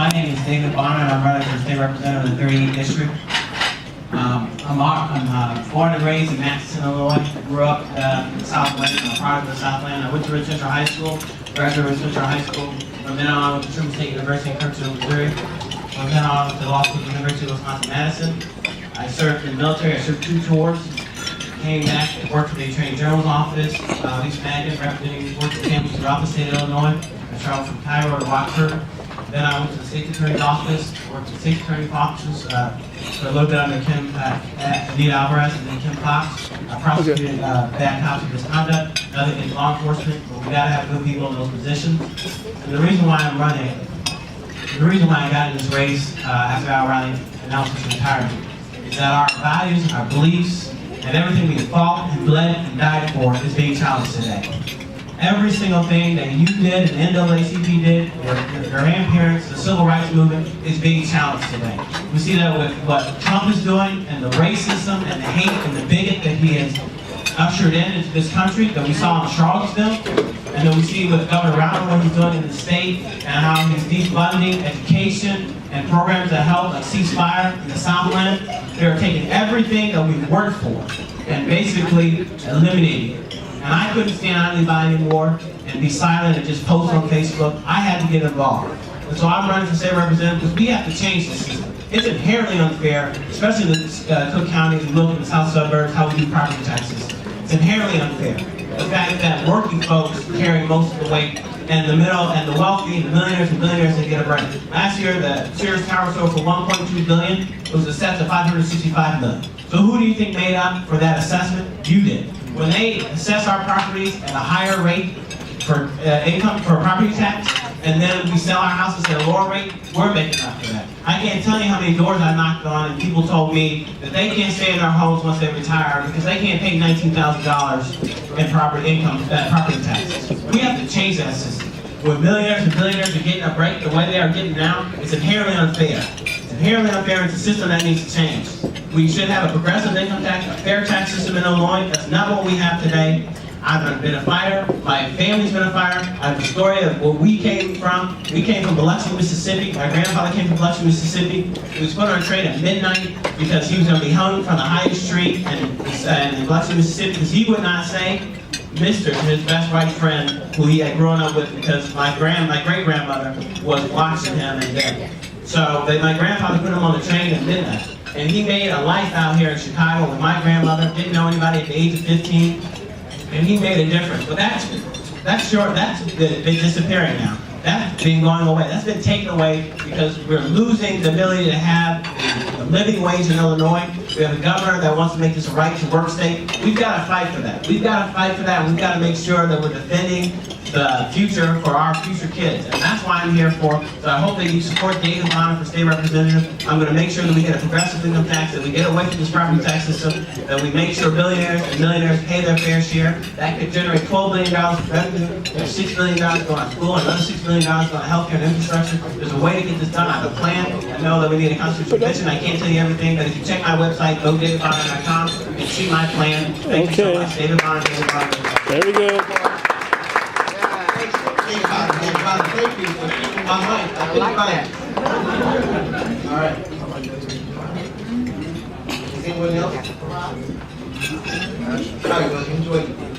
My name is David Bonner, and I'm running for state representative of the 38th district. I'm born and raised in Matteson, Illinois. Grew up in the Southland. I'm a product of the Southland. I went to Richmond High School, graduated Richmond High School. From then on, I went to Truman State University in Kirksville, Missouri. From then on, I went to the law school at the University of Wisconsin-Madison. I served in the military. I served 2 tours. Came back and worked for the Attorney General's office. East Magnet, representing working families throughout the state of Illinois. I traveled from Cairo to Rockford. Then I went to the State Attorney's office, worked at the State Attorney's offices for a little bit under Anita Alvarez and then Kim Fox. I prosecuted bad cops of misconduct, nothing in law enforcement, but we gotta have good people in those positions. And the reason why I'm running, the reason why I got in this race after Al Riley announced his retirement, is that our values, our beliefs, and everything we fought and bled and died for is being challenged today. Every single thing that you did and NAACP did, your grandparents, the civil rights movement, is being challenged today. We see that with what Trump is doing and the racism and the hate and the bigot that he has ushered into this country, that we saw in Charlottesville, and that we see with Governor Rauner, what he's doing in the state, and how he's defunding education and programs that help, like Ceasefire in the Southland. They're taking everything that we've worked for and basically eliminating it. And I couldn't stand idly by anymore and be silent and just post on Facebook. I had to get involved. And so I'm running for state representative because we have to change the system. It's inherently unfair, especially in the Cook County, if you look in the south suburbs, how we do property taxes. It's inherently unfair. The fact that working folks carry most of the weight, and the middle and the wealthy, the millionaires and billionaires, they get a break. Last year, the Sears Tower sold for $1.2 billion. It was assessed at $565 million. So who do you think made up for that assessment? You did. When they assess our properties at a higher rate for income for property tax, and then we sell our houses at a lower rate, we're making up for that. I can't tell you how many doors I knocked on and people told me that they can't stay in their homes once they retire because they can't pay $19,000 in property taxes. We have to change that system. When millionaires and billionaires are getting a break the way they are getting now, it's inherently unfair. It's inherently unfair. It's a system that needs to change. We should have a progressive income tax, a fair tax system in Illinois. That's not what we have today. I've been a fighter. My family's been a fighter. I have a story of where we came from. We came from Biloxi, Mississippi. My grandfather came from Biloxi, Mississippi. He was put on a train at midnight because he was going to be hung from the highest street in Biloxi, Mississippi, because he would not say Mr. to his best white friend who he had grown up with, because my great-grandmother was watching him and dead. So my grandfather put him on the train at midnight. And he made a life out here in Chicago with my grandmother, didn't know anybody at the age of 15, and he made a difference. But that's been disappearing now. That's been going away. That's been taken away because we're losing the ability to have a living wage in Illinois. We have a governor that wants to make this a right-to-work state. We've got to fight for that. We've got to fight for that. We've got to make sure that we're defending the future for our future kids. And that's why I'm here for. So I hope that you support David Bonner for state representative. I'm going to make sure that we get a progressive income tax, that we get away from this property tax system, that we make sure billionaires and millionaires pay their fair share. That could generate $12 billion in revenue. There's $6 billion going to school, another $6 billion going to healthcare and infrastructure. There's a way to get this done. I have a plan. I know that we need a constitutional convention. I can't tell you everything, but if you check my website, godavidbonner.com, you can see my plan. Thank you so much. David Bonner, David Bonner. Very good. Thank you. I like that. All right. Is anyone else? All right, well, enjoy.